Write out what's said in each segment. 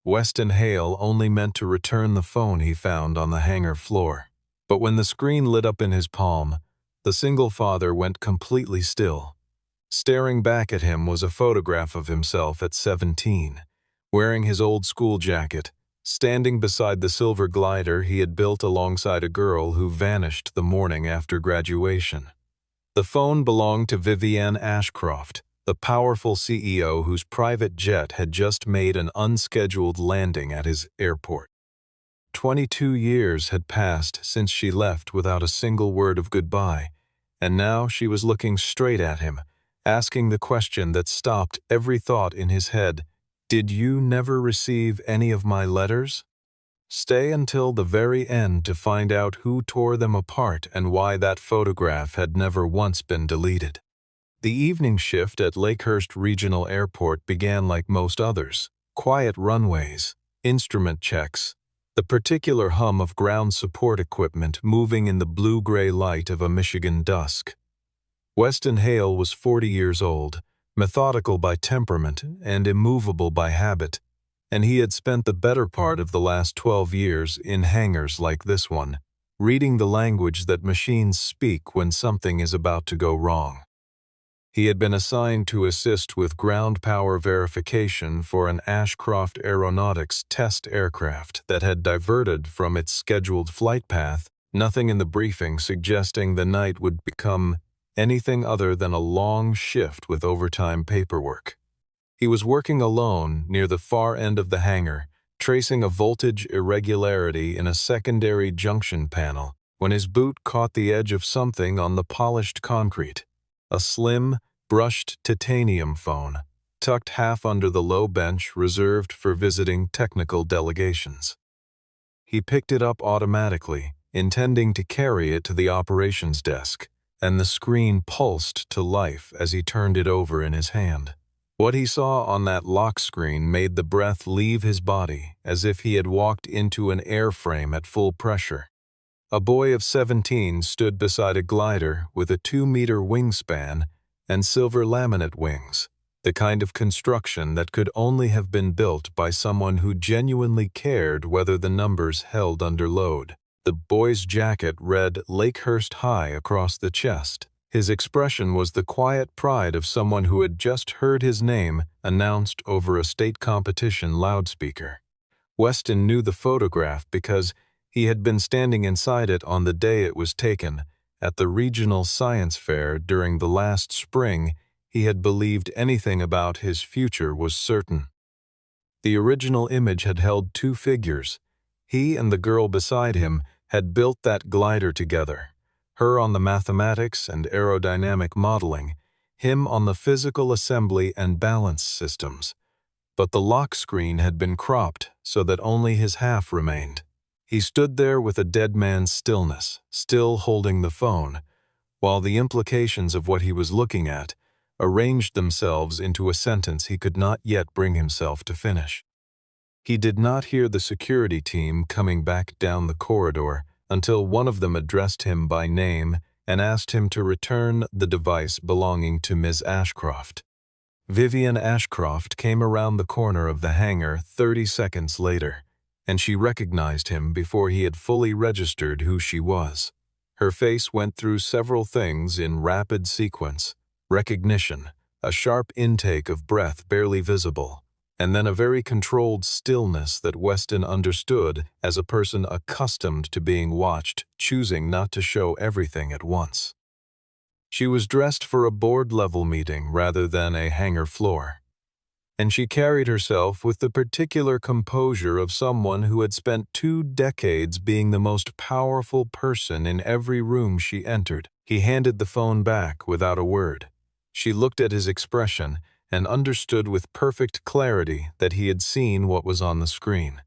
Weston Hale only meant to return the phone he found on the hangar floor. But when the screen lit up in his palm, the single father went completely still. Staring back at him was a photograph of himself at 17, wearing his old school jacket, standing beside the silver glider he had built alongside a girl who vanished the morning after graduation. The phone belonged to Vivienne Ashcroft, the powerful CEO whose private jet had just made an unscheduled landing at his airport. 22 years had passed since she left without a single word of goodbye, and now she was looking straight at him, asking the question that stopped every thought in his head. Did you never receive any of my letters? Stay until the very end to find out who tore them apart and why that photograph had never once been deleted. The evening shift at Lakehurst Regional Airport began like most others. Quiet runways, instrument checks, the particular hum of ground support equipment moving in the blue-gray light of a Michigan dusk. Weston Hale was 40 years old, methodical by temperament and immovable by habit, and he had spent the better part of the last 12 years in hangars like this one, reading the language that machines speak when something is about to go wrong. He had been assigned to assist with ground power verification for an Ashcroft Aeronautics test aircraft that had diverted from its scheduled flight path, nothing in the briefing suggesting the night would become anything other than a long shift with overtime paperwork. He was working alone near the far end of the hangar, tracing a voltage irregularity in a secondary junction panel, when his boot caught the edge of something on the polished concrete. A slim, brushed titanium phone, tucked half under the low bench reserved for visiting technical delegations. He picked it up automatically, intending to carry it to the operations desk, and the screen pulsed to life as he turned it over in his hand. What he saw on that lock screen made the breath leave his body as if he had walked into an airframe at full pressure. A boy of 17 stood beside a glider with a 2-meter wingspan and silver laminate wings, the kind of construction that could only have been built by someone who genuinely cared whether the numbers held under load. The boy's jacket read Lakehurst High across the chest. His expression was the quiet pride of someone who had just heard his name announced over a state competition loudspeaker. Weston knew the photograph because he had been standing inside it on the day it was taken. At the regional science fair during the last spring, he had believed anything about his future was certain. The original image had held two figures. He and the girl beside him had built that glider together, her on the mathematics and aerodynamic modeling, him on the physical assembly and balance systems. But the lock screen had been cropped so that only his half remained. He stood there with a dead man's stillness, still holding the phone, while the implications of what he was looking at arranged themselves into a sentence he could not yet bring himself to finish. He did not hear the security team coming back down the corridor until one of them addressed him by name and asked him to return the device belonging to Ms. Ashcroft. Vivienne Ashcroft came around the corner of the hangar 30 seconds later, and she recognized him before he had fully registered who she was. Her face went through several things in rapid sequence: recognition, a sharp intake of breath barely visible, and then a very controlled stillness that Weston understood as a person accustomed to being watched, choosing not to show everything at once. She was dressed for a board-level meeting rather than a hangar floor, and she carried herself with the particular composure of someone who had spent 2 decades being the most powerful person in every room she entered. He handed the phone back without a word. She looked at his expression and understood with perfect clarity that he had seen what was on the screen.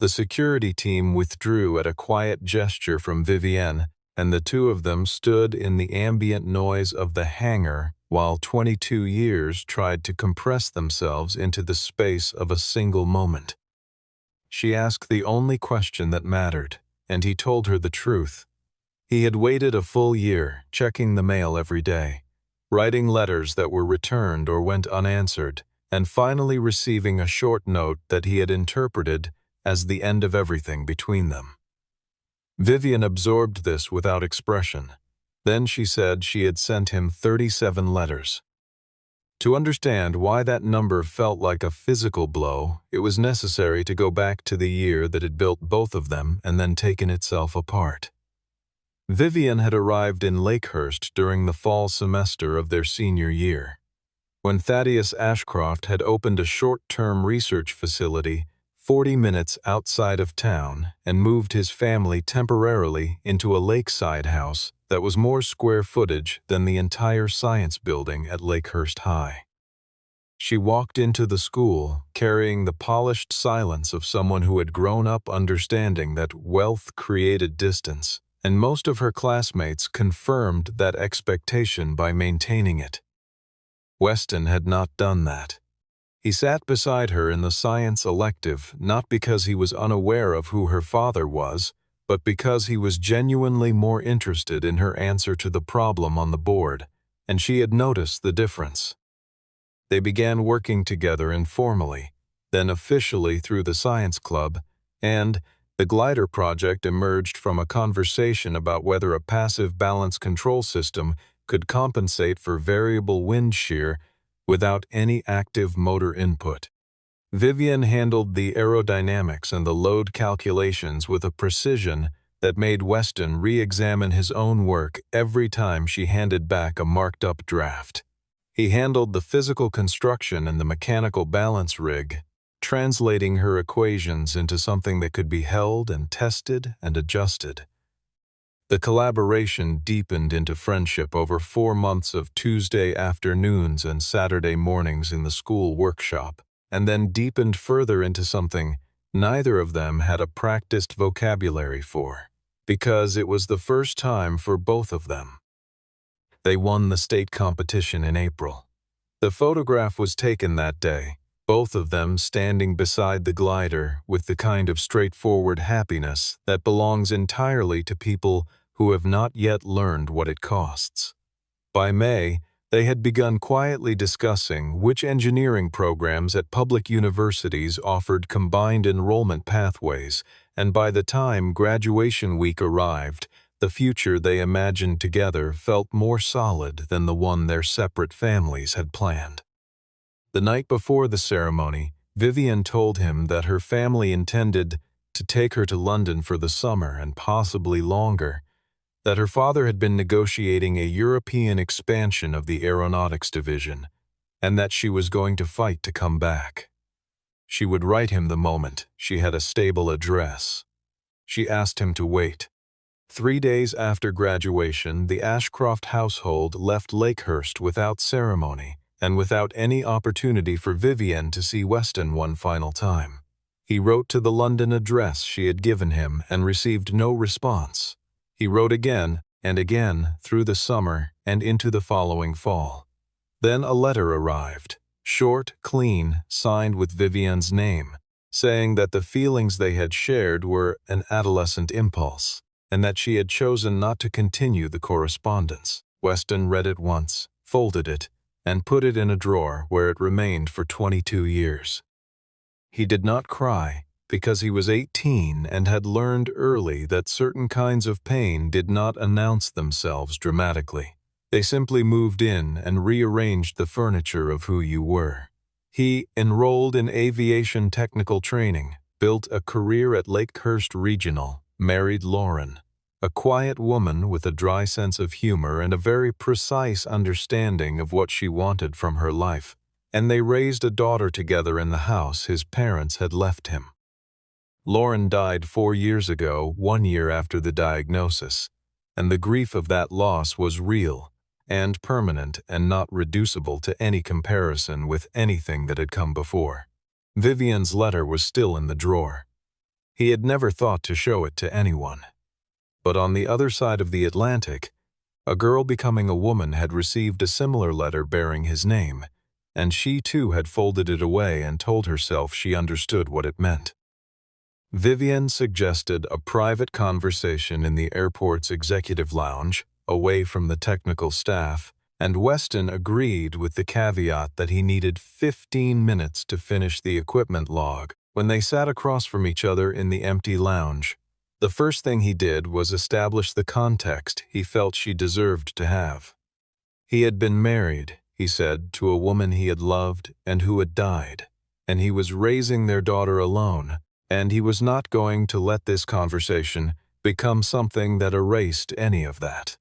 The security team withdrew at a quiet gesture from Vivienne, and the two of them stood in the ambient noise of the hangar while 22 years tried to compress themselves into the space of a single moment. She asked the only question that mattered, and he told her the truth. He had waited a full year, checking the mail every day, writing letters that were returned or went unanswered, and finally receiving a short note that he had interpreted as the end of everything between them. Vivian absorbed this without expression. Then she said she had sent him 37 letters. To understand why that number felt like a physical blow, it was necessary to go back to the year that had built both of them and then taken itself apart. Vivian had arrived in Lakehurst during the fall semester of their senior year, when Thaddeus Ashcroft had opened a short-term research facility 40 minutes outside of town and moved his family temporarily into a lakeside house that was more square footage than the entire science building at Lakehurst High. She walked into the school carrying the polished silence of someone who had grown up understanding that wealth created distance, and most of her classmates confirmed that expectation by maintaining it. Weston had not done that. He sat beside her in the science elective not because he was unaware of who her father was, but because he was genuinely more interested in her answer to the problem on the board, and she had noticed the difference. They began working together informally, then officially through the science club, and the glider project emerged from a conversation about whether a passive balance control system could compensate for variable wind shear without any active motor input. Vivian handled the aerodynamics and the load calculations with a precision that made Weston re-examine his own work every time she handed back a marked-up draft. He handled the physical construction and the mechanical balance rig, translating her equations into something that could be held and tested and adjusted. The collaboration deepened into friendship over 4 months of Tuesday afternoons and Saturday mornings in the school workshop, and then deepened further into something neither of them had a practiced vocabulary for, because it was the first time for both of them. They won the state competition in April. The photograph was taken that day, both of them standing beside the glider with the kind of straightforward happiness that belongs entirely to people who have not yet learned what it costs. By May, they had begun quietly discussing which engineering programs at public universities offered combined enrollment pathways, and by the time graduation week arrived, the future they imagined together felt more solid than the one their separate families had planned. The night before the ceremony, Vivian told him that her family intended to take her to London for the summer and possibly longer, that her father had been negotiating a European expansion of the aeronautics division, and that she was going to fight to come back. She would write him the moment she had a stable address. She asked him to wait. 3 days after graduation, the Ashcroft household left Lakehurst without ceremony and without any opportunity for Vivian to see Weston one final time. He wrote to the London address she had given him and received no response. He wrote again and again through the summer and into the following fall. Then a letter arrived, short, clean, signed with Vivian's name, saying that the feelings they had shared were an adolescent impulse, and that she had chosen not to continue the correspondence. Weston read it once, folded it, and put it in a drawer where it remained for 22 years. He did not cry, because he was 18 and had learned early that certain kinds of pain did not announce themselves dramatically. They simply moved in and rearranged the furniture of who you were. He enrolled in aviation technical training, built a career at Lakehurst Regional, married Lauren, a quiet woman with a dry sense of humor and a very precise understanding of what she wanted from her life, and they raised a daughter together in the house his parents had left him. Lauren died 4 years ago, 1 year after the diagnosis, and the grief of that loss was real and permanent and not reducible to any comparison with anything that had come before. Vivian's letter was still in the drawer. He had never thought to show it to anyone. But on the other side of the Atlantic, a girl becoming a woman had received a similar letter bearing his name, and she too had folded it away and told herself she understood what it meant. Vivian suggested a private conversation in the airport's executive lounge, away from the technical staff, and Weston agreed with the caveat that he needed 15 minutes to finish the equipment log. When they sat across from each other in the empty lounge, the first thing he did was establish the context he felt she deserved to have. He had been married, he said, to a woman he had loved and who had died, and he was raising their daughter alone, and he was not going to let this conversation become something that erased any of that.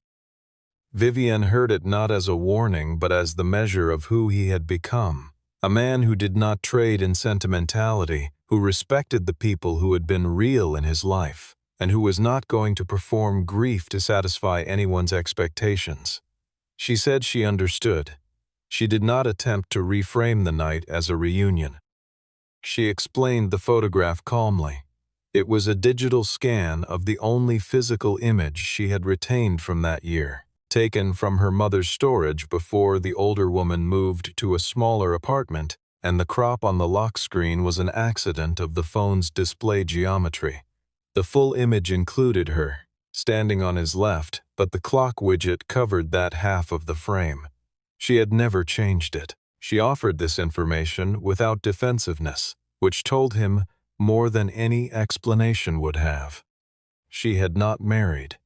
Vivian heard it not as a warning but as the measure of who he had become, a man who did not trade in sentimentality, who respected the people who had been real in his life, and who was not going to perform grief to satisfy anyone's expectations. She said she understood. She did not attempt to reframe the night as a reunion. She explained the photograph calmly. It was a digital scan of the only physical image she had retained from that year, taken from her mother's storage before the older woman moved to a smaller apartment, and the crop on the lock screen was an accident of the phone's display geometry. The full image included her, standing on his left, but the clock widget covered that half of the frame. She had never changed it. She offered this information without defensiveness, which told him more than any explanation would have. She had not married.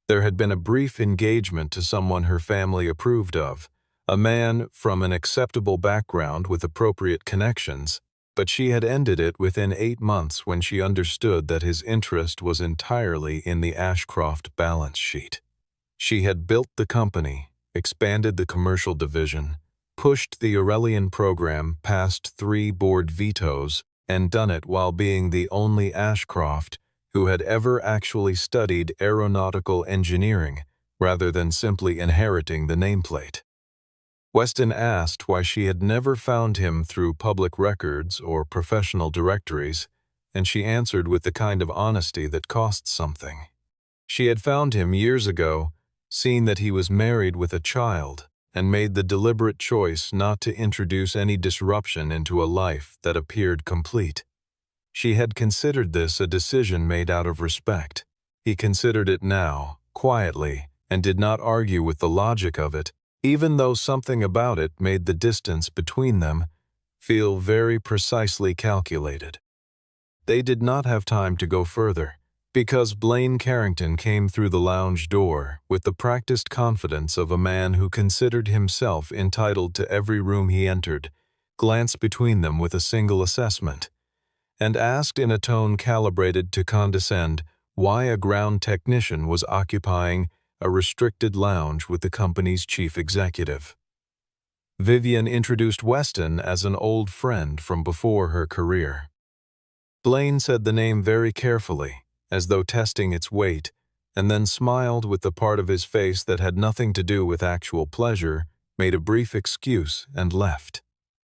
There had been a brief engagement to someone her family approved of, a man from an acceptable background with appropriate connections, but she had ended it within 8 months when she understood that his interest was entirely in the Ashcroft balance sheet. She had built the company, expanded the commercial division, pushed the Aurelian program past 3 board vetoes, and done it while being the only Ashcroft who had ever actually studied aeronautical engineering rather than simply inheriting the nameplate. Weston asked why she had never found him through public records or professional directories, and she answered with the kind of honesty that costs something. She had found him years ago, seen that he was married with a child, and made the deliberate choice not to introduce any disruption into a life that appeared complete. She had considered this a decision made out of respect. He considered it now, quietly, and did not argue with the logic of it, even though something about it made the distance between them feel very precisely calculated. They did not have time to go further, because Blaine Carrington came through the lounge door with the practiced confidence of a man who considered himself entitled to every room he entered, glanced between them with a single assessment, and asked in a tone calibrated to condescend why a ground technician was occupying a restricted lounge with the company's chief executive. Vivian introduced Weston as an old friend from before her career. Blaine said the name very carefully, as though testing its weight, and then smiled with the part of his face that had nothing to do with actual pleasure, made a brief excuse, and left.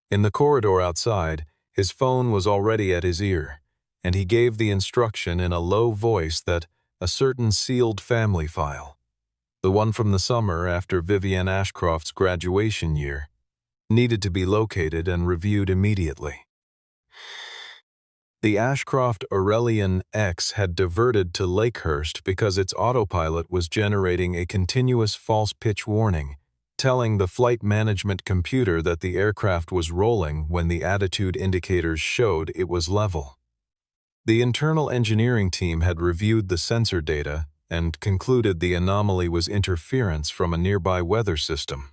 In the corridor outside, his phone was already at his ear, and he gave the instruction in a low voice that a certain sealed family file, the one from the summer after Vivian Ashcroft's graduation year, needed to be located and reviewed immediately. The Ashcroft Aurelian X had diverted to Lakehurst because its autopilot was generating a continuous false pitch warning, telling the flight management computer that the aircraft was rolling when the attitude indicators showed it was level. The internal engineering team had reviewed the sensor data and concluded the anomaly was interference from a nearby weather system,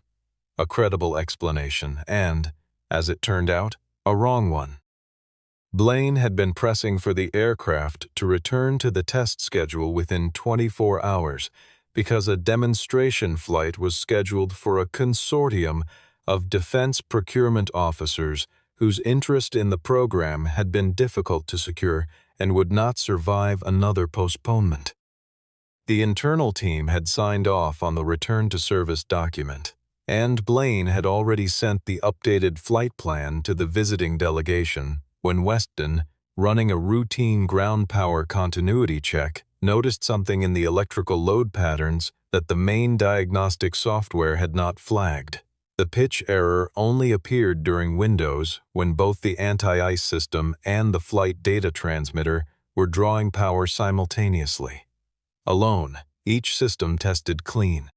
a credible explanation and, as it turned out, a wrong one. Blaine had been pressing for the aircraft to return to the test schedule within 24 hours because a demonstration flight was scheduled for a consortium of defense procurement officers whose interest in the program had been difficult to secure and would not survive another postponement. The internal team had signed off on the return-to-service document, and Blaine had already sent the updated flight plan to the visiting delegation when Weston, running a routine ground power continuity check, noticed something in the electrical load patterns that the main diagnostic software had not flagged. The pitch error only appeared during windows when both the anti-ice system and the flight data transmitter were drawing power simultaneously. Alone, each system tested clean.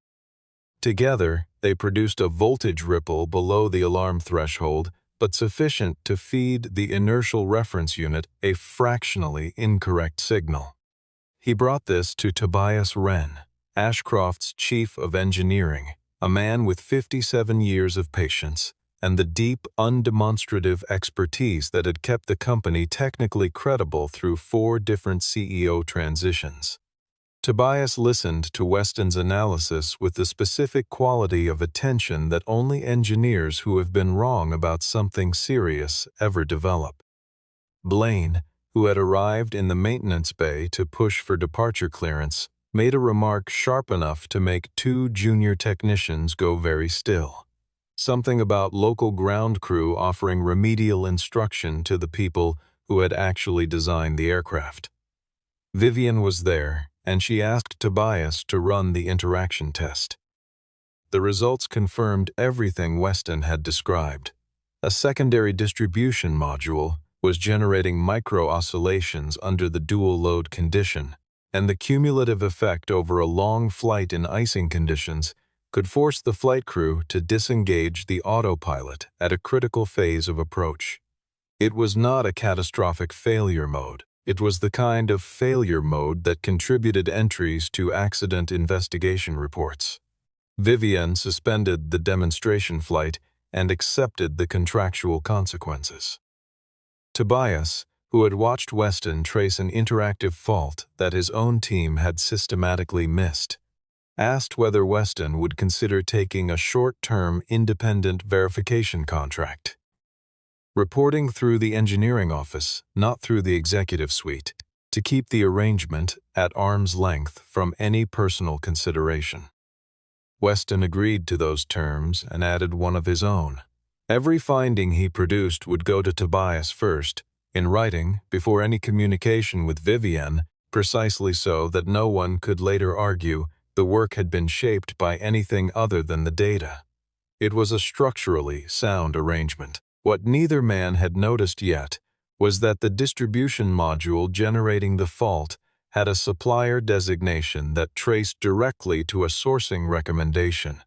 Together, they produced a voltage ripple below the alarm threshold, but sufficient to feed the inertial reference unit a fractionally incorrect signal. He brought this to Tobias Wren, Ashcroft's chief of engineering, a man with 57 years of patience and the deep, undemonstrative expertise that had kept the company technically credible through 4 different CEO transitions. Tobias listened to Weston's analysis with the specific quality of attention that only engineers who have been wrong about something serious ever develop. Blaine, who had arrived in the maintenance bay to push for departure clearance, made a remark sharp enough to make 2 junior technicians go very still. Something about local ground crew offering remedial instruction to the people who had actually designed the aircraft. Vivian was there, and she asked Tobias to run the interaction test. The results confirmed everything Weston had described. A secondary distribution module was generating micro-oscillations under the dual-load condition, and the cumulative effect over a long flight in icing conditions could force the flight crew to disengage the autopilot at a critical phase of approach. It was not a catastrophic failure mode. It was the kind of failure mode that contributed entries to accident investigation reports. Vivian suspended the demonstration flight and accepted the contractual consequences. Tobias, who had watched Weston trace an interactive fault that his own team had systematically missed, asked whether Weston would consider taking a short-term independent verification contract. Reporting through the engineering office, not through the executive suite, to keep the arrangement at arm's length from any personal consideration. Weston agreed to those terms and added one of his own. Every finding he produced would go to Tobias first, in writing, before any communication with Vivian, precisely so that no one could later argue the work had been shaped by anything other than the data. It was a structurally sound arrangement. What neither man had noticed yet was that the distribution module generating the fault had a supplier designation that traced directly to a sourcing recommendation.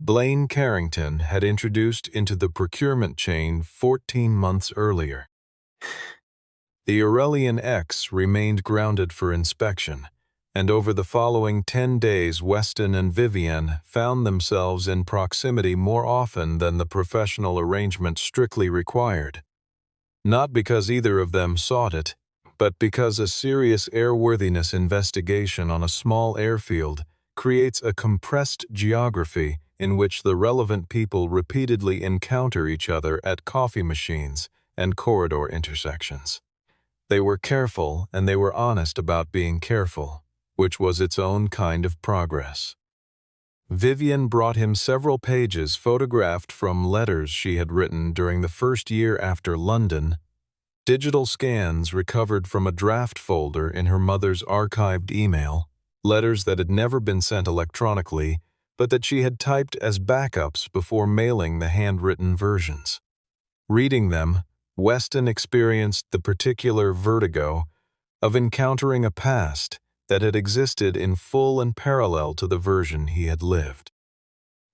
Blaine Carrington had introduced into the procurement chain 14 months earlier. The Aurelian X remained grounded for inspection, and over the following 10 days Weston and Vivian found themselves in proximity more often than the professional arrangement strictly required. Not because either of them sought it, but because a serious airworthiness investigation on a small airfield creates a compressed geography in which the relevant people repeatedly encounter each other at coffee machines and corridor intersections. They were careful and they were honest about being careful, which was its own kind of progress. Vivian brought him several pages photographed from letters she had written during the first year after London, digital scans recovered from a draft folder in her mother's archived email, letters that had never been sent electronically, but that she had typed as backups before mailing the handwritten versions. Reading them, Weston experienced the particular vertigo of encountering a past that had existed in full and parallel to the version he had lived.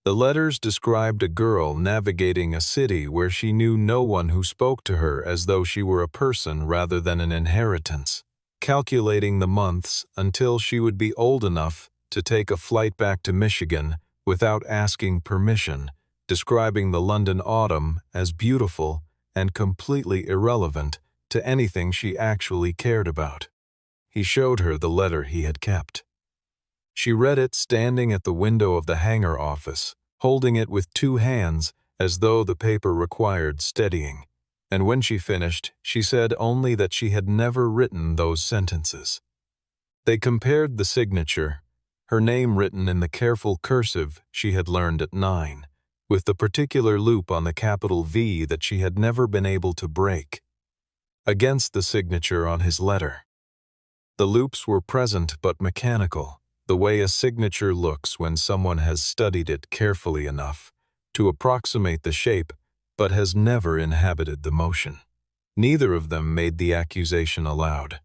The letters described a girl navigating a city where she knew no one who spoke to her as though she were a person rather than an inheritance, calculating the months until she would be old enough to take a flight back to Michigan without asking permission, describing the London autumn as beautiful and completely irrelevant to anything she actually cared about. He showed her the letter he had kept. She read it standing at the window of the hangar office, holding it with 2 hands as though the paper required steadying, and when she finished, she said only that she had never written those sentences. They compared the signature, her name written in the careful cursive she had learned at 9, with the particular loop on the capital V that she had never been able to break, against the signature on his letter. The loops were present but mechanical, the way a signature looks when someone has studied it carefully enough to approximate the shape but has never inhabited the motion. Neither of them made the accusation aloud.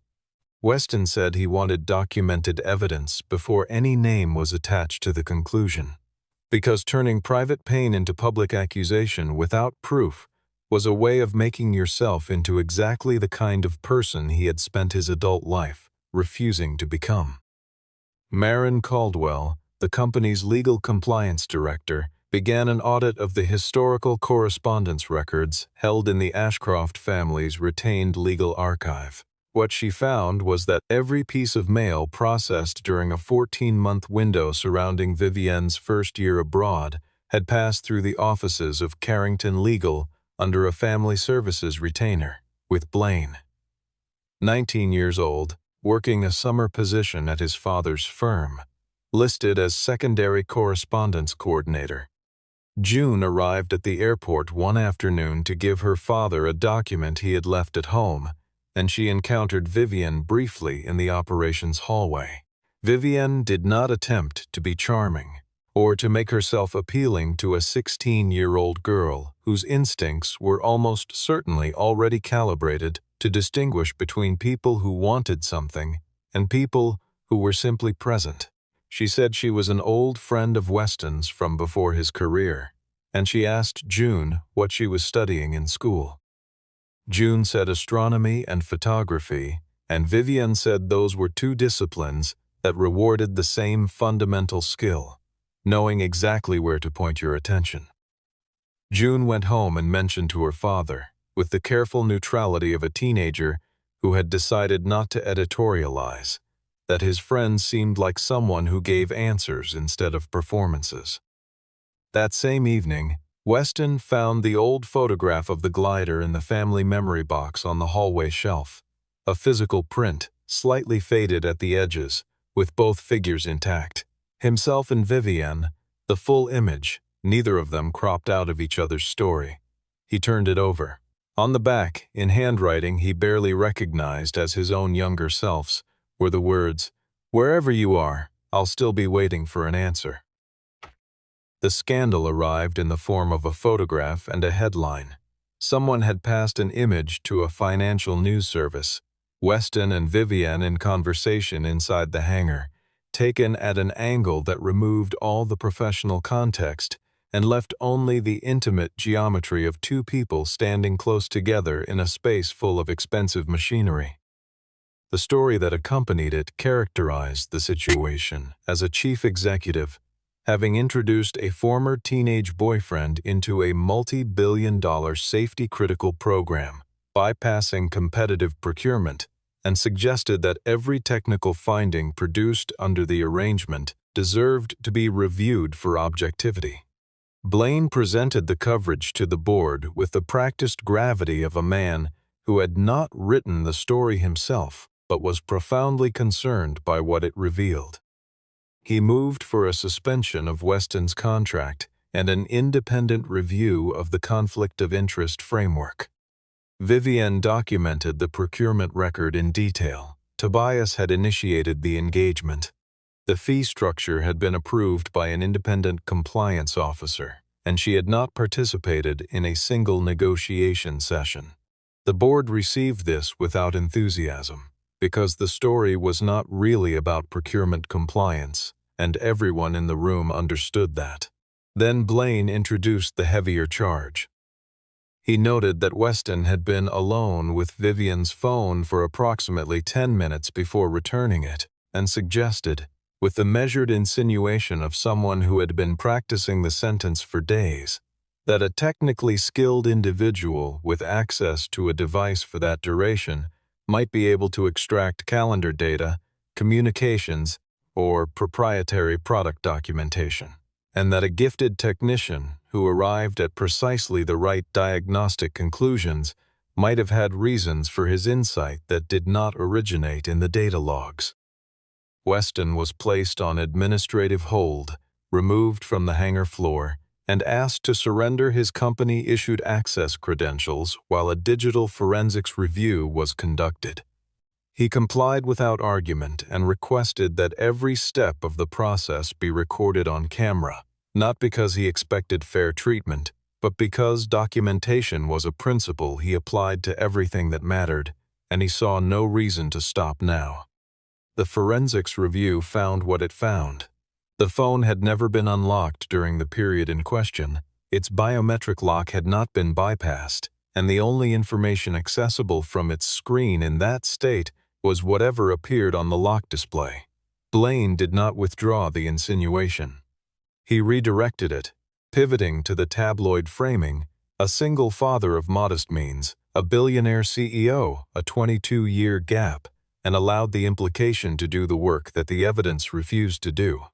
Weston said he wanted documented evidence before any name was attached to the conclusion. because turning private pain into public accusation without proof was a way of making yourself into exactly the kind of person he had spent his adult life refusing to become. Marin Caldwell, the company's legal compliance director, began an audit of the historical correspondence records held in the Ashcroft family's retained legal archive. What she found was that every piece of mail processed during a 14-month window surrounding Vivienne's first year abroad had passed through the offices of Carrington Legal under a family services retainer, with Blaine, 19 years old, working a summer position at his father's firm, listed as secondary correspondence coordinator. June arrived at the airport one afternoon to give her father a document he had left at home, and she encountered Vivienne briefly in the operations hallway. Vivienne did not attempt to be charming or to make herself appealing to a 16-year-old girl whose instincts were almost certainly already calibrated to distinguish between people who wanted something and people who were simply present. She said she was an old friend of Weston's from before his career, and she asked June what she was studying in school. June said astronomy and photography, and Vivienne said those were two disciplines that rewarded the same fundamental skill, knowing exactly where to point your attention. June went home and mentioned to her father, with the careful neutrality of a teenager who had decided not to editorialize, that his friend seemed like someone who gave answers instead of performances. That same evening, Weston found the old photograph of the glider in the family memory box on the hallway shelf, a physical print, slightly faded at the edges, with both figures intact. Himself and Vivienne, the full image, neither of them cropped out of each other's story. He turned it over. On the back, in handwriting he barely recognized as his own younger self's, were the words, "Wherever you are, I'll still be waiting for an answer." The scandal arrived in the form of a photograph and a headline. Someone had passed an image to a financial news service, Weston and Vivienne in conversation inside the hangar, taken at an angle that removed all the professional context and left only the intimate geometry of two people standing close together in a space full of expensive machinery. The story that accompanied it characterized the situation as a chief executive, having introduced a former teenage boyfriend into a multi-billion-dollar safety-critical program, bypassing competitive procurement, and suggested that every technical finding produced under the arrangement deserved to be reviewed for objectivity. Blaine presented the coverage to the board with the practiced gravity of a man who had not written the story himself, but was profoundly concerned by what it revealed. He moved for a suspension of Weston's contract and an independent review of the conflict of interest framework. Vivienne documented the procurement record in detail. Tobias had initiated the engagement. The fee structure had been approved by an independent compliance officer, and she had not participated in a single negotiation session. The board received this without enthusiasm, because the story was not really about procurement compliance, and everyone in the room understood that. Then Blaine introduced the heavier charge. He noted that Weston had been alone with Vivienne's phone for approximately 10 minutes before returning it, and suggested, with the measured insinuation of someone who had been practicing the sentence for days, that a technically skilled individual with access to a device for that duration might be able to extract calendar data, communications, or proprietary product documentation, and that a gifted technician who arrived at precisely the right diagnostic conclusions might have had reasons for his insight that did not originate in the data logs. Weston was placed on administrative hold, removed from the hangar floor, and asked to surrender his company-issued access credentials while a digital forensics review was conducted. He complied without argument and requested that every step of the process be recorded on camera, not because he expected fair treatment, but because documentation was a principle he applied to everything that mattered, and he saw no reason to stop now. The forensics review found what it found. The phone had never been unlocked during the period in question, its biometric lock had not been bypassed, and the only information accessible from its screen in that state was whatever appeared on the lock display. Blaine did not withdraw the insinuation. He redirected it, pivoting to the tabloid framing, a single father of modest means, a billionaire CEO, a 22-year gap, and allowed the implication to do the work that the evidence refused to do.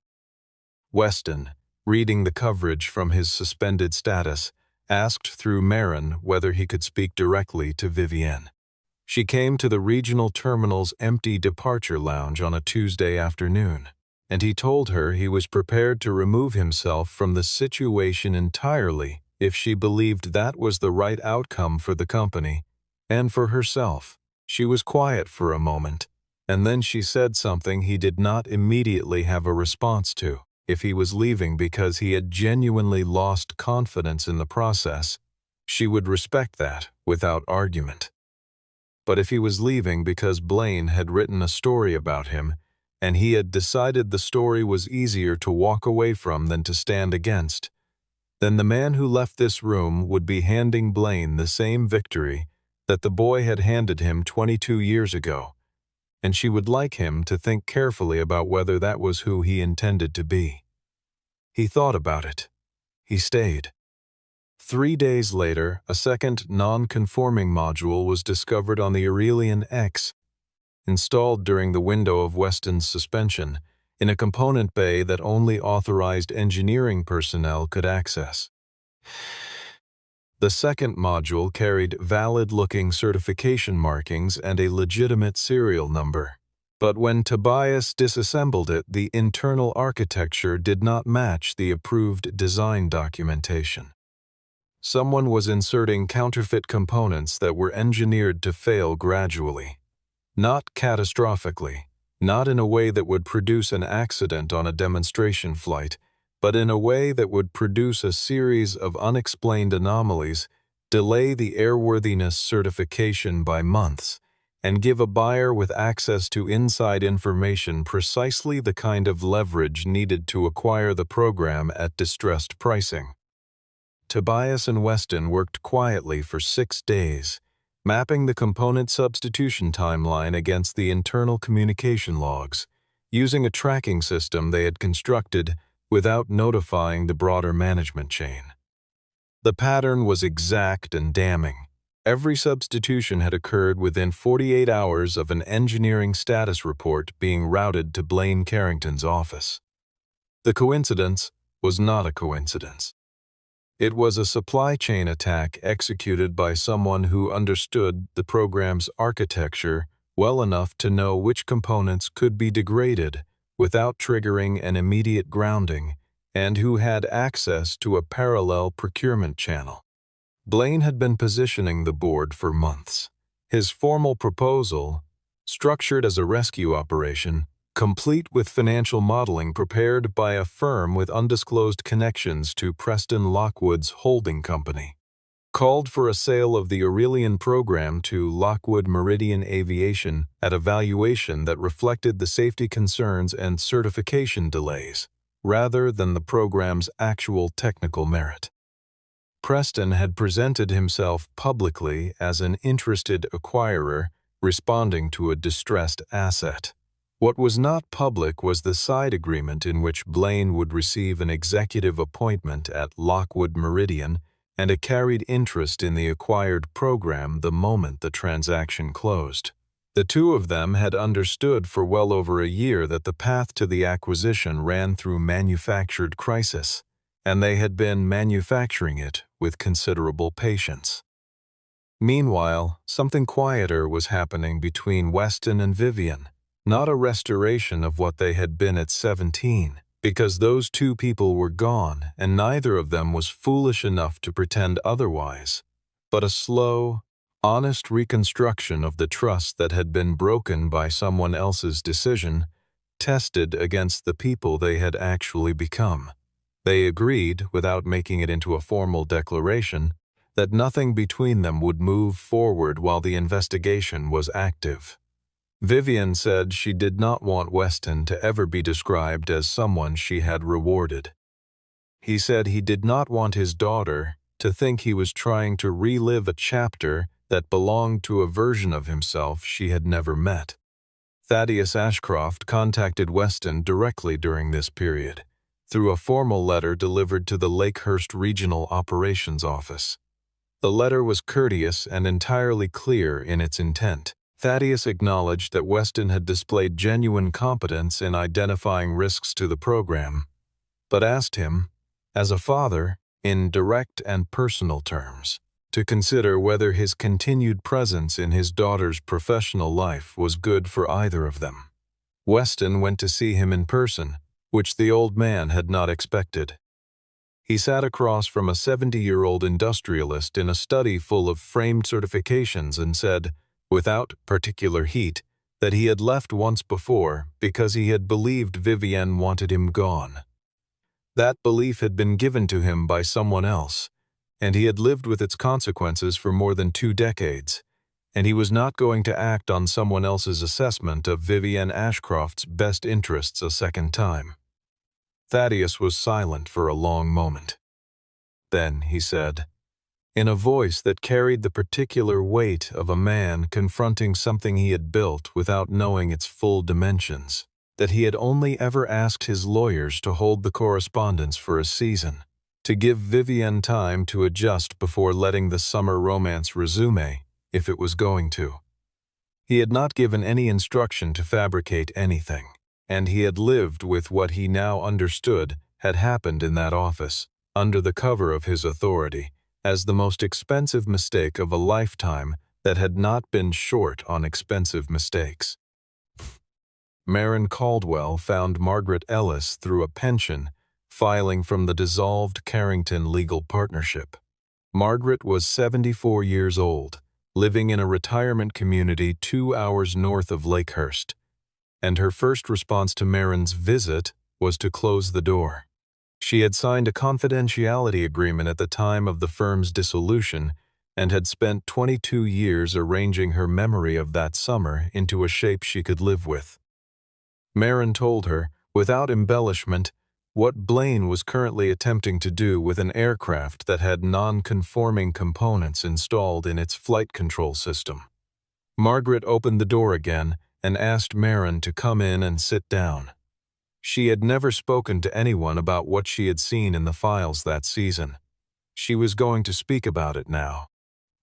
Weston, reading the coverage from his suspended status, asked through Marin whether he could speak directly to Vivienne. She came to the regional terminal's empty departure lounge on a Tuesday afternoon, and he told her he was prepared to remove himself from the situation entirely if she believed that was the right outcome for the company and for herself. She was quiet for a moment, and then she said something he did not immediately have a response to. If he was leaving because he had genuinely lost confidence in the process, she would respect that without argument. But if he was leaving because Blaine had written a story about him, and he had decided the story was easier to walk away from than to stand against, then the man who left this room would be handing Blaine the same victory that the boy had handed him 22 years ago, and she would like him to think carefully about whether that was who he intended to be. He thought about it. He stayed. 3 days later, a second non-conforming module was discovered on the Aurelian X, installed during the window of Weston's suspension, in a component bay that only authorized engineering personnel could access. The second module carried valid-looking certification markings and a legitimate serial number. But when Tobias disassembled it, the internal architecture did not match the approved design documentation. Someone was inserting counterfeit components that were engineered to fail gradually. Not catastrophically, not in a way that would produce an accident on a demonstration flight, but in a way that would produce a series of unexplained anomalies, delay the airworthiness certification by months, and give a buyer with access to inside information precisely the kind of leverage needed to acquire the program at distressed pricing. Tobias and Weston worked quietly for 6 days, mapping the component substitution timeline against the internal communication logs, using a tracking system they had constructed without notifying the broader management chain. The pattern was exact and damning. Every substitution had occurred within 48 hours of an engineering status report being routed to Blaine Carrington's office. The coincidence was not a coincidence. It was a supply chain attack executed by someone who understood the program's architecture well enough to know which components could be degraded without triggering an immediate grounding, and who had access to a parallel procurement channel. Blaine had been positioning the board for months. His formal proposal, structured as a rescue operation, complete with financial modeling prepared by a firm with undisclosed connections to Preston Lockwood's holding company, called for a sale of the Aurelian program to Lockwood Meridian Aviation at a valuation that reflected the safety concerns and certification delays, rather than the program's actual technical merit. Preston had presented himself publicly as an interested acquirer responding to a distressed asset. What was not public was the side agreement in which Blaine would receive an executive appointment at Lockwood Meridian and a carried interest in the acquired program the moment the transaction closed. The two of them had understood for well over a year that the path to the acquisition ran through manufactured crisis, and they had been manufacturing it with considerable patience. Meanwhile, something quieter was happening between Weston and Vivienne, not a restoration of what they had been at 17, because those two people were gone and neither of them was foolish enough to pretend otherwise, but a slow, honest reconstruction of the trust that had been broken by someone else's decision, tested against the people they had actually become. They agreed, without making it into a formal declaration, that nothing between them would move forward while the investigation was active. Vivian said she did not want Weston to ever be described as someone she had rewarded. He said he did not want his daughter to think he was trying to relive a chapter that belonged to a version of himself she had never met. Thaddeus Ashcroft contacted Weston directly during this period, through a formal letter delivered to the Lakehurst Regional Operations Office. The letter was courteous and entirely clear in its intent. Thaddeus acknowledged that Weston had displayed genuine competence in identifying risks to the program, but asked him, as a father, in direct and personal terms, to consider whether his continued presence in his daughter's professional life was good for either of them. Weston went to see him in person, which the old man had not expected. He sat across from a 70-year-old industrialist in a study full of framed certifications and said, without particular heat, that he had left once before because he had believed Vivienne wanted him gone. That belief had been given to him by someone else, and he had lived with its consequences for more than 2 decades, and he was not going to act on someone else's assessment of Vivienne Ashcroft's best interests a second time. Thaddeus was silent for a long moment. Then he said, in a voice that carried the particular weight of a man confronting something he had built without knowing its full dimensions, that he had only ever asked his lawyers to hold the correspondence for a season, to give Vivienne time to adjust before letting the summer romance resume, if it was going to. He had not given any instruction to fabricate anything, and he had lived with what he now understood had happened in that office, under the cover of his authority, as the most expensive mistake of a lifetime that had not been short on expensive mistakes. Marin Caldwell found Margaret Ellis through a pension filing from the dissolved Carrington Legal Partnership. Margaret was 74 years old, living in a retirement community 2 hours north of Lakehurst, and her first response to Marin's visit was to close the door. She had signed a confidentiality agreement at the time of the firm's dissolution and had spent 22 years arranging her memory of that summer into a shape she could live with. Marin told her, without embellishment, what Blaine was currently attempting to do with an aircraft that had non-conforming components installed in its flight control system. Margaret opened the door again and asked Marin to come in and sit down. She had never spoken to anyone about what she had seen in the files that season. She was going to speak about it now.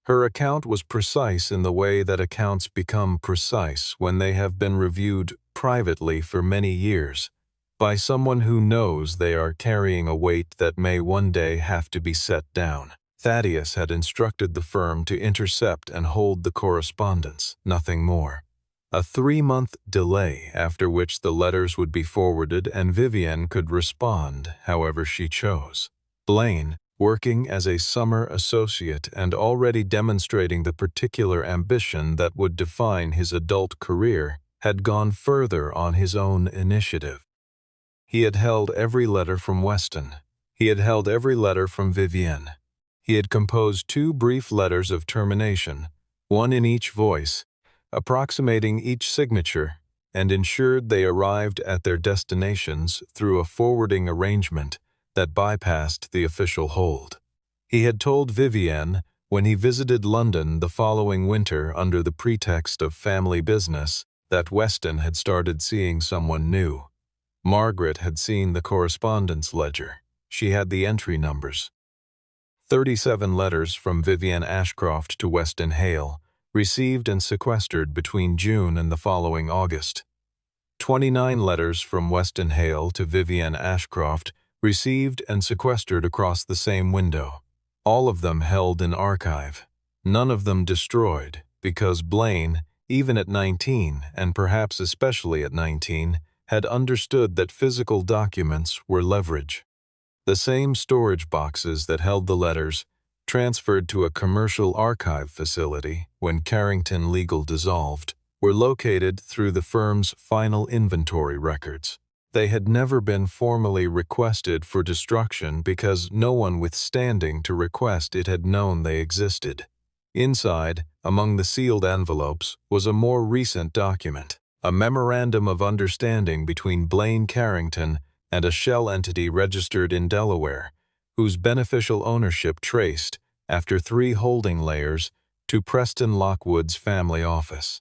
Her account was precise in the way that accounts become precise when they have been reviewed privately for many years by someone who knows they are carrying a weight that may one day have to be set down. Thaddeus had instructed the firm to intercept and hold the correspondence, nothing more. A 3-month delay after which the letters would be forwarded and Vivienne could respond however she chose. Blaine, working as a summer associate and already demonstrating the particular ambition that would define his adult career, had gone further on his own initiative. He had held every letter from Weston. He had held every letter from Vivienne. He had composed 2 brief letters of termination, one in each voice, approximating each signature, and ensured they arrived at their destinations through a forwarding arrangement that bypassed the official hold. He had told Vivienne, when he visited London the following winter under the pretext of family business, that Weston had started seeing someone new. Margaret had seen the correspondence ledger. She had the entry numbers. 37 letters from Vivienne Ashcroft to Weston Hale, received and sequestered between June and the following August. 29 letters from Weston Hale to Vivienne Ashcroft, received and sequestered across the same window. All of them held in archive. None of them destroyed, because Blaine, even at 19, and perhaps especially at 19, had understood that physical documents were leverage. The same storage boxes that held the letters, transferred to a commercial archive facility when Carrington Legal dissolved, were located through the firm's final inventory records. They had never been formally requested for destruction because no one with standing to request it had known they existed. Inside, among the sealed envelopes, was a more recent document, a memorandum of understanding between Blaine Carrington and a shell entity registered in Delaware, whose beneficial ownership traced, after 3 holding layers, to Preston Lockwood's family office.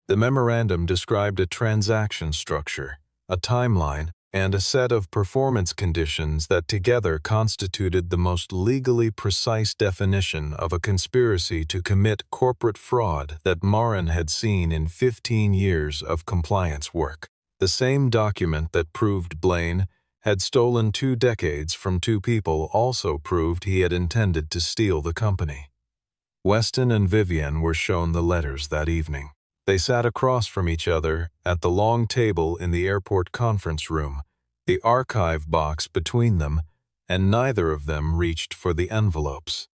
The memorandum described a transaction structure, a timeline, and a set of performance conditions that together constituted the most legally precise definition of a conspiracy to commit corporate fraud that Morin had seen in 15 years of compliance work. The same document that proved Blaine had stolen 2 decades from 2 people also proved he had intended to steal the company. Weston and Vivian were shown the letters that evening. They sat across from each other at the long table in the airport conference room, the archive box between them, and neither of them reached for the envelopes.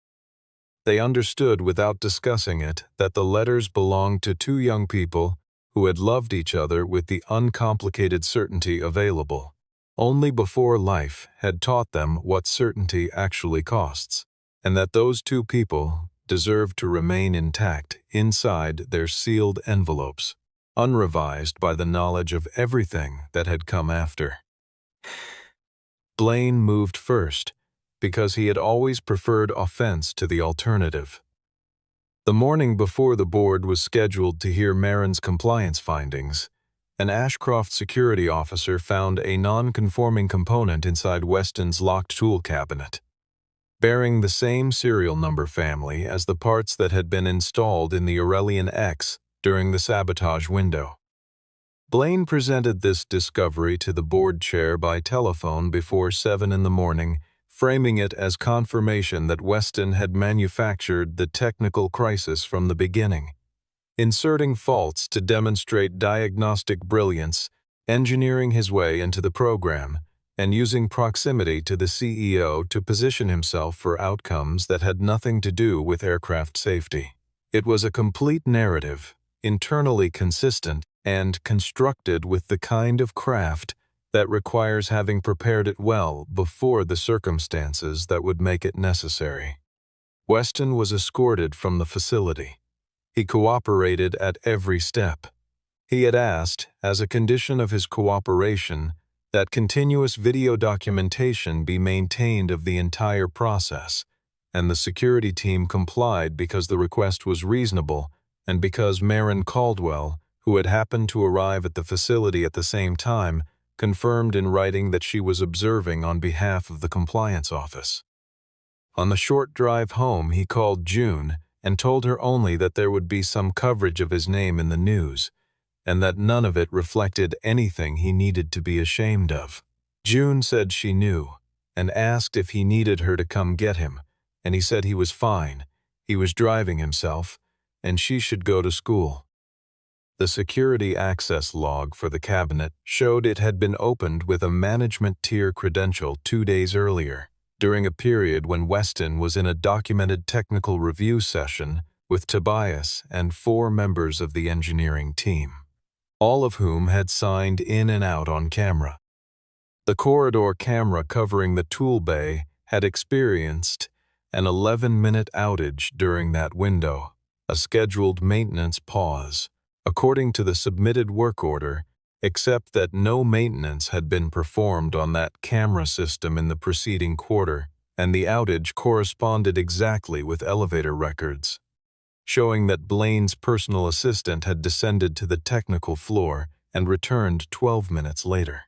They understood without discussing it that the letters belonged to 2 young people who had loved each other with the uncomplicated certainty available. Only before life had taught them what certainty actually costs, and that those 2 people deserved to remain intact inside their sealed envelopes, unrevised by the knowledge of everything that had come after. Blaine moved first, because he had always preferred offense to the alternative. The morning before the board was scheduled to hear Marin's compliance findings, an Ashcroft security officer found a non-conforming component inside Weston's locked tool cabinet, bearing the same serial number family as the parts that had been installed in the Aurelian X during the sabotage window. Blaine presented this discovery to the board chair by telephone before 7 in the morning, framing it as confirmation that Weston had manufactured the technical crisis from the beginning, inserting faults to demonstrate diagnostic brilliance, engineering his way into the program, and using proximity to the CEO to position himself for outcomes that had nothing to do with aircraft safety. It was a complete narrative, internally consistent, and constructed with the kind of craft that requires having prepared it well before the circumstances that would make it necessary. Weston was escorted from the facility. He cooperated at every step. He had asked, as a condition of his cooperation, that continuous video documentation be maintained of the entire process, and the security team complied because the request was reasonable and because Marin Caldwell, who had happened to arrive at the facility at the same time, confirmed in writing that she was observing on behalf of the compliance office. On the short drive home, he called June and told her only that there would be some coverage of his name in the news, and that none of it reflected anything he needed to be ashamed of. June said she knew, and asked if he needed her to come get him, and he said he was fine, he was driving himself, and she should go to school. The security access log for the cabinet showed it had been opened with a management tier credential 2 days earlier, during a period when Weston was in a documented technical review session with Tobias and 4 members of the engineering team, all of whom had signed in and out on camera. The corridor camera covering the tool bay had experienced an 11-minute outage during that window, a scheduled maintenance pause, according to the submitted work order, except that no maintenance had been performed on that camera system in the preceding quarter, and the outage corresponded exactly with elevator records, showing that Blaine's personal assistant had descended to the technical floor and returned 12 minutes later.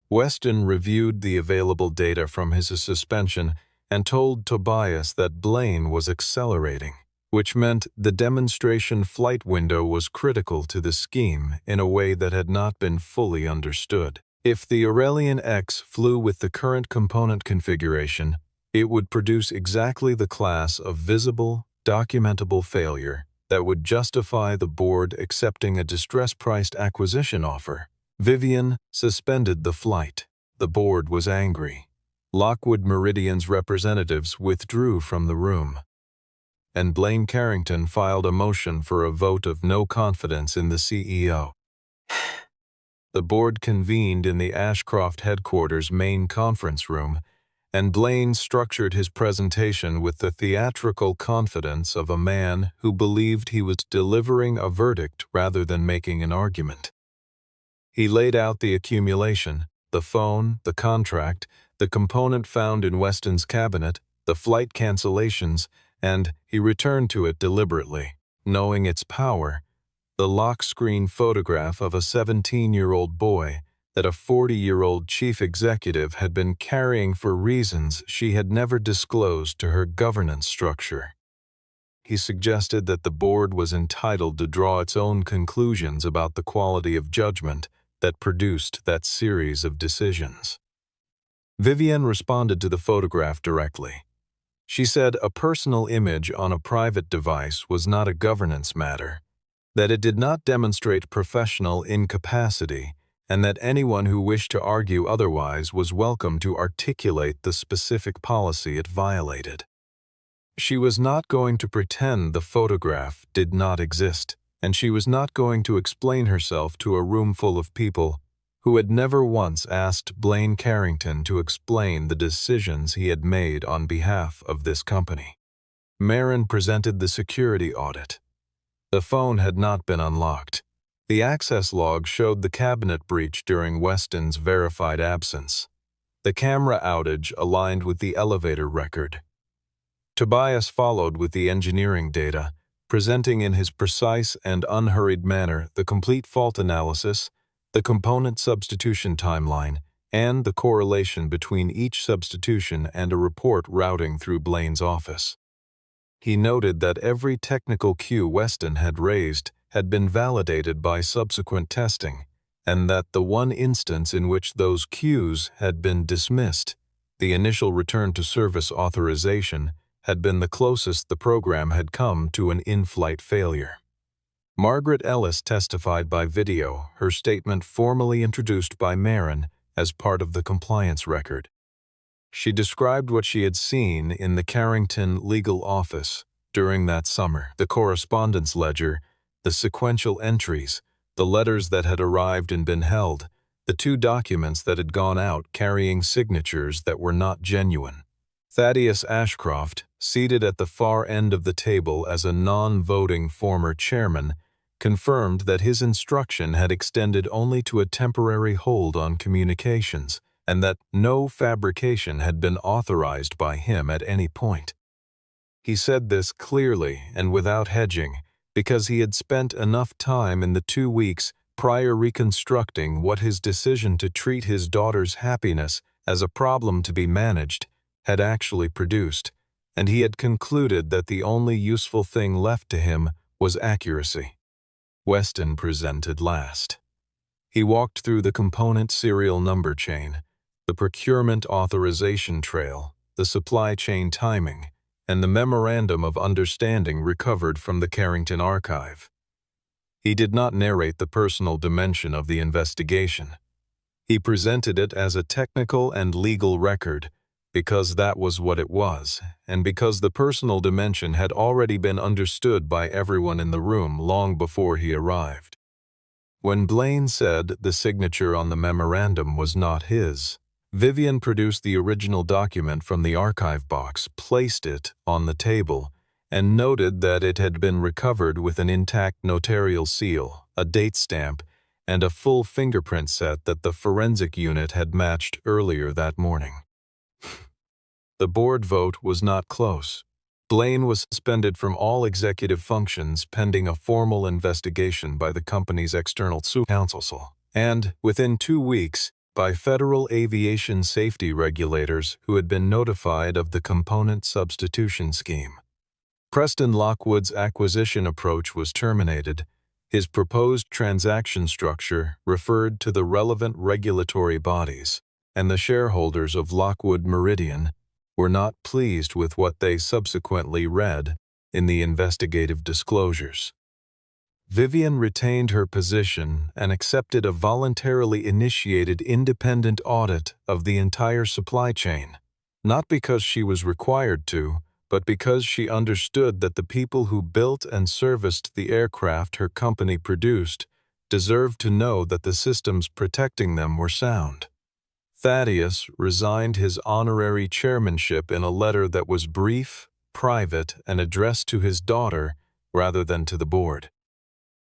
Weston reviewed the available data from his suspension and told Tobias that Blaine was accelerating, which meant the demonstration flight window was critical to the scheme in a way that had not been fully understood. If the Aurelian X flew with the current component configuration, it would produce exactly the class of visible, documentable failure that would justify the board accepting a distress-priced acquisition offer. Vivian suspended the flight. The board was angry. Lockwood Meridian's representatives withdrew from the room, and Blaine Carrington filed a motion for a vote of no confidence in the CEO. The board convened in the Ashcroft headquarters main conference room, and Blaine structured his presentation with the theatrical confidence of a man who believed he was delivering a verdict rather than making an argument. He laid out the accumulation, the phone, the contract, the component found in Weston's cabinet, the flight cancellations, and he returned to it deliberately, knowing its power, the lock screen photograph of a 17-year-old boy that a 40-year-old chief executive had been carrying for reasons she had never disclosed to her governance structure. He suggested that the board was entitled to draw its own conclusions about the quality of judgment that produced that series of decisions. Vivienne responded to the photograph directly. She said a personal image on a private device was not a governance matter, that it did not demonstrate professional incapacity, and that anyone who wished to argue otherwise was welcome to articulate the specific policy it violated. She was not going to pretend the photograph did not exist, and she was not going to explain herself to a room full of people who had never once asked Blaine Carrington to explain the decisions he had made on behalf of this company. Marin presented the security audit. The phone had not been unlocked. The access log showed the cabinet breach during Weston's verified absence. The camera outage aligned with the elevator record. Tobias followed with the engineering data, presenting in his precise and unhurried manner the complete fault analysis, the component substitution timeline, and the correlation between each substitution and a report routing through Blaine's office. He noted that every technical cue Weston had raised had been validated by subsequent testing, and that the one instance in which those cues had been dismissed, the initial return to service authorization, had been the closest the program had come to an in-flight failure. Margaret Ellis testified by video, her statement formally introduced by Marin as part of the compliance record. She described what she had seen in the Carrington legal office during that summer, the correspondence ledger, the sequential entries, the letters that had arrived and been held, the 2 documents that had gone out carrying signatures that were not genuine. Thaddeus Ashcroft, seated at the far end of the table as a non-voting former chairman, confirmed that his instruction had extended only to a temporary hold on communications, and that no fabrication had been authorized by him at any point. He said this clearly and without hedging, because he had spent enough time in the 2 weeks prior reconstructing what his decision to treat his daughter's happiness as a problem to be managed had actually produced, and he had concluded that the only useful thing left to him was accuracy. Weston presented last. He walked through the component serial number chain, the procurement authorization trail, the supply chain timing, and the memorandum of understanding recovered from the Carrington archive. He did not narrate the personal dimension of the investigation. He presented it as a technical and legal record, because that was what it was, and because the personal dimension had already been understood by everyone in the room long before he arrived. When Blaine said the signature on the memorandum was not his, Vivienne produced the original document from the archive box, placed it on the table, and noted that it had been recovered with an intact notarial seal, a date stamp, and a full fingerprint set that the forensic unit had matched earlier that morning. The board vote was not close. Blaine was suspended from all executive functions pending a formal investigation by the company's external counsel, and, within 2 weeks, by federal aviation safety regulators who had been notified of the component substitution scheme. Preston Lockwood's acquisition approach was terminated. His proposed transaction structure referred to the relevant regulatory bodies, and the shareholders of Lockwood Meridian were not pleased with what they subsequently read in the investigative disclosures. Vivienne retained her position and accepted a voluntarily initiated independent audit of the entire supply chain, not because she was required to, but because she understood that the people who built and serviced the aircraft her company produced deserved to know that the systems protecting them were sound. Thaddeus resigned his honorary chairmanship in a letter that was brief, private, and addressed to his daughter rather than to the board.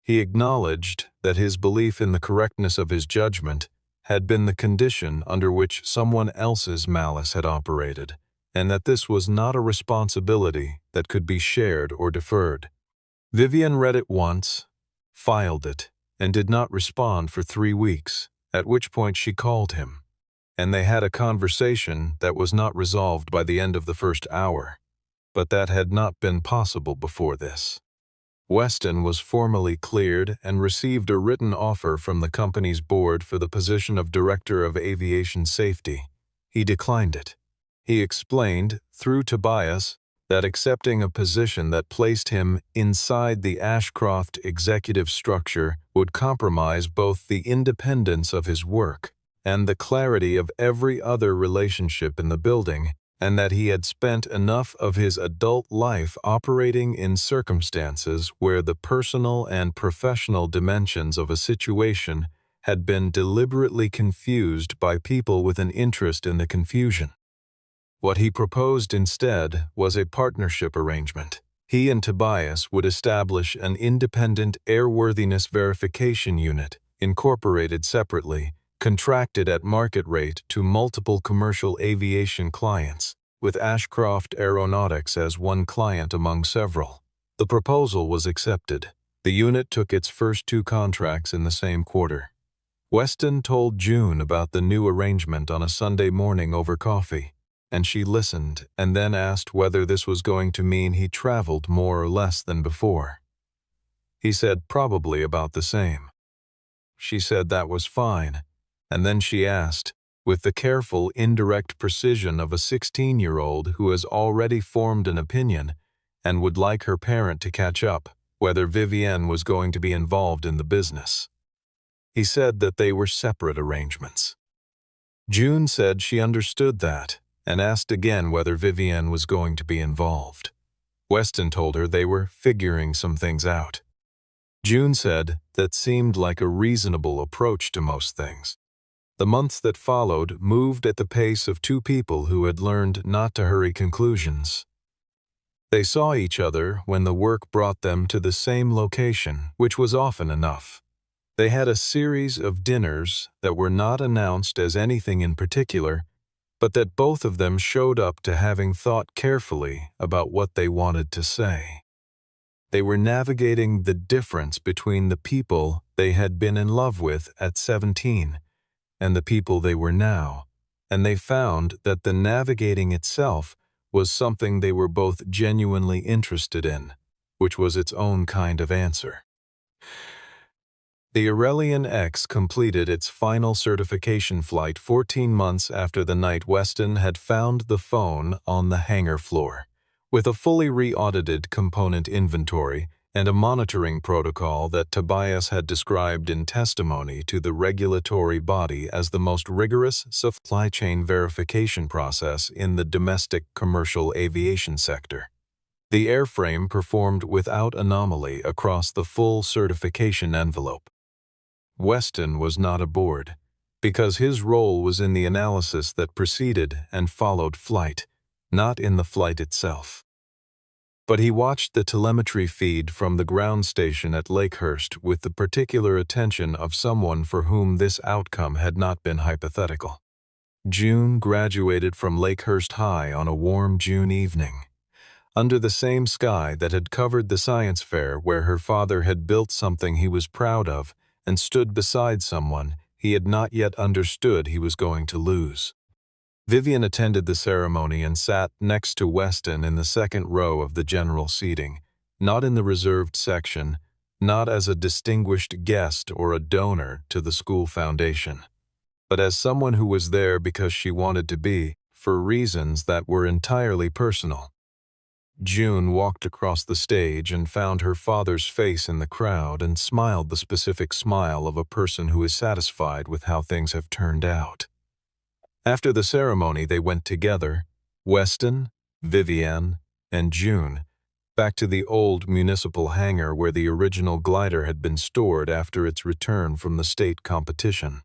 He acknowledged that his belief in the correctness of his judgment had been the condition under which someone else's malice had operated, and that this was not a responsibility that could be shared or deferred. Vivian read it once, filed it, and did not respond for 3 weeks, at which point she called him, and they had a conversation that was not resolved by the end of the first hour, but that had not been possible before this. Weston was formally cleared and received a written offer from the company's board for the position of Director of Aviation Safety. He declined it. He explained, through Tobias, that accepting a position that placed him inside the Ashcroft executive structure would compromise both the independence of his work and the clarity of every other relationship in the building, and that he had spent enough of his adult life operating in circumstances where the personal and professional dimensions of a situation had been deliberately confused by people with an interest in the confusion. What he proposed instead was a partnership arrangement. He and Tobias would establish an independent airworthiness verification unit, incorporated separately, contracted at market rate to multiple commercial aviation clients, with Ashcroft Aeronautics as one client among several. The proposal was accepted. The unit took its first 2 contracts in the same quarter. Weston told June about the new arrangement on a Sunday morning over coffee, and she listened and then asked whether this was going to mean he traveled more or less than before. He said probably about the same. She said that was fine, and then she asked, with the careful, indirect precision of a 16-year-old who has already formed an opinion and would like her parent to catch up, whether Vivienne was going to be involved in the business. He said that they were separate arrangements. June said she understood that and asked again whether Vivienne was going to be involved. Weston told her they were figuring some things out. June said that seemed like a reasonable approach to most things. The months that followed moved at the pace of 2 people who had learned not to hurry conclusions. They saw each other when the work brought them to the same location, which was often enough. They had a series of dinners that were not announced as anything in particular, but that both of them showed up to having thought carefully about what they wanted to say. They were navigating the difference between the people they had been in love with at 17 and the people they were now, and they found that the navigating itself was something they were both genuinely interested in, which was its own kind of answer. The Aurelian X completed its final certification flight 14 months after the night Weston had found the phone on the hangar floor, with a fully re-audited component inventory and a monitoring protocol that Tobias had described in testimony to the regulatory body as the most rigorous supply chain verification process in the domestic commercial aviation sector. The airframe performed without anomaly across the full certification envelope. Weston was not aboard, because his role was in the analysis that preceded and followed flight, not in the flight itself. But he watched the telemetry feed from the ground station at Lakehurst with the particular attention of someone for whom this outcome had not been hypothetical. June graduated from Lakehurst High on a warm June evening, under the same sky that had covered the science fair where her father had built something he was proud of and stood beside someone he had not yet understood he was going to lose. Vivian attended the ceremony and sat next to Weston in the second row of the general seating, not in the reserved section, not as a distinguished guest or a donor to the school foundation, but as someone who was there because she wanted to be, for reasons that were entirely personal. June walked across the stage and found her father's face in the crowd and smiled the specific smile of a person who is satisfied with how things have turned out. After the ceremony, they went together, Weston, Vivienne, and June, back to the old municipal hangar where the original glider had been stored after its return from the state competition.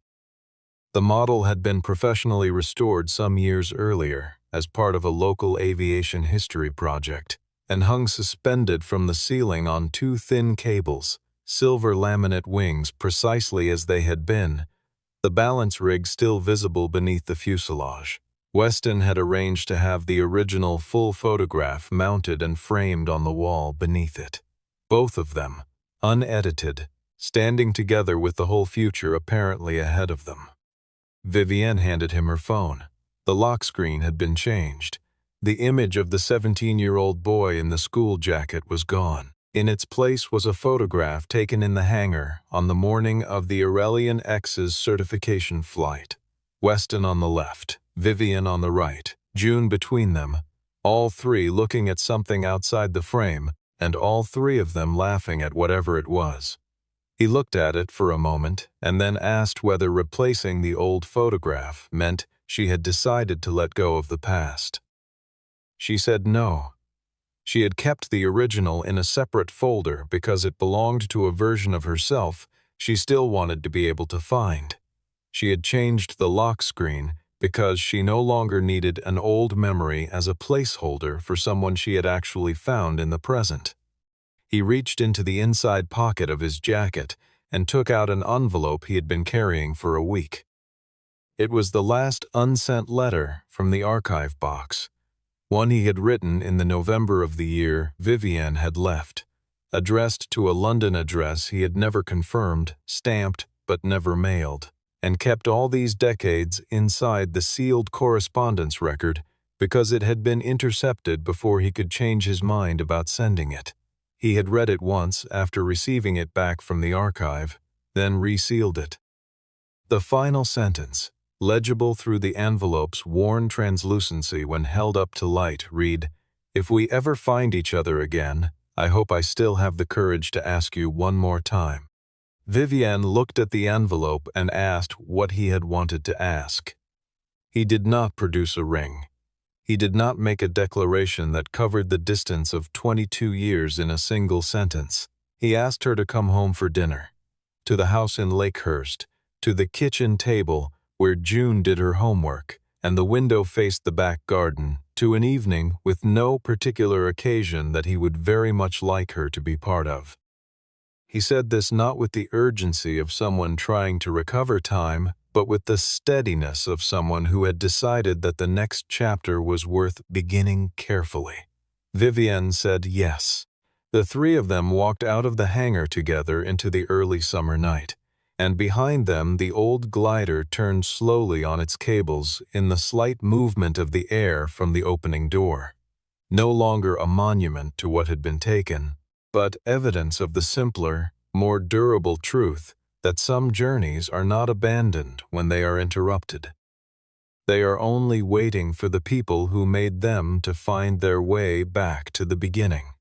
The model had been professionally restored some years earlier as part of a local aviation history project and hung suspended from the ceiling on two thin cables, silver laminate wings precisely as they had been, the balance rig still visible beneath the fuselage. Weston had arranged to have the original full photograph mounted and framed on the wall beneath it. Both of them, unedited, standing together with the whole future apparently ahead of them. Vivienne handed him her phone. The lock screen had been changed. The image of the 17-year-old boy in the school jacket was gone. In its place was a photograph taken in the hangar on the morning of the Aurelian X's certification flight. Weston on the left, Vivienne on the right, June between them, all three looking at something outside the frame, and all three of them laughing at whatever it was. He looked at it for a moment and then asked whether replacing the old photograph meant she had decided to let go of the past. She said no. She had kept the original in a separate folder because it belonged to a version of herself she still wanted to be able to find. She had changed the lock screen because she no longer needed an old memory as a placeholder for someone she had actually found in the present. He reached into the inside pocket of his jacket and took out an envelope he had been carrying for a week. It was the last unsent letter from the archive box, one he had written in the November of the year Vivienne had left, addressed to a London address he had never confirmed, stamped but never mailed, and kept all these decades inside the sealed correspondence record because it had been intercepted before he could change his mind about sending it. He had read it once after receiving it back from the archive, then resealed it. The final sentence, legible through the envelope's worn translucency when held up to light, read, "If we ever find each other again, I hope I still have the courage to ask you one more time." Vivienne looked at the envelope and asked what he had wanted to ask. He did not produce a ring. He did not make a declaration that covered the distance of 22 years in a single sentence. He asked her to come home for dinner, to the house in Lakehurst, to the kitchen table where June did her homework, and the window faced the back garden, to an evening with no particular occasion that he would very much like her to be part of. He said this not with the urgency of someone trying to recover time, but with the steadiness of someone who had decided that the next chapter was worth beginning carefully. Vivienne said yes. The three of them walked out of the hangar together into the early summer night, and behind them the old glider turned slowly on its cables in the slight movement of the air from the opening door. No longer a monument to what had been taken, but evidence of the simpler, more durable truth that some journeys are not abandoned when they are interrupted. They are only waiting for the people who made them to find their way back to the beginning.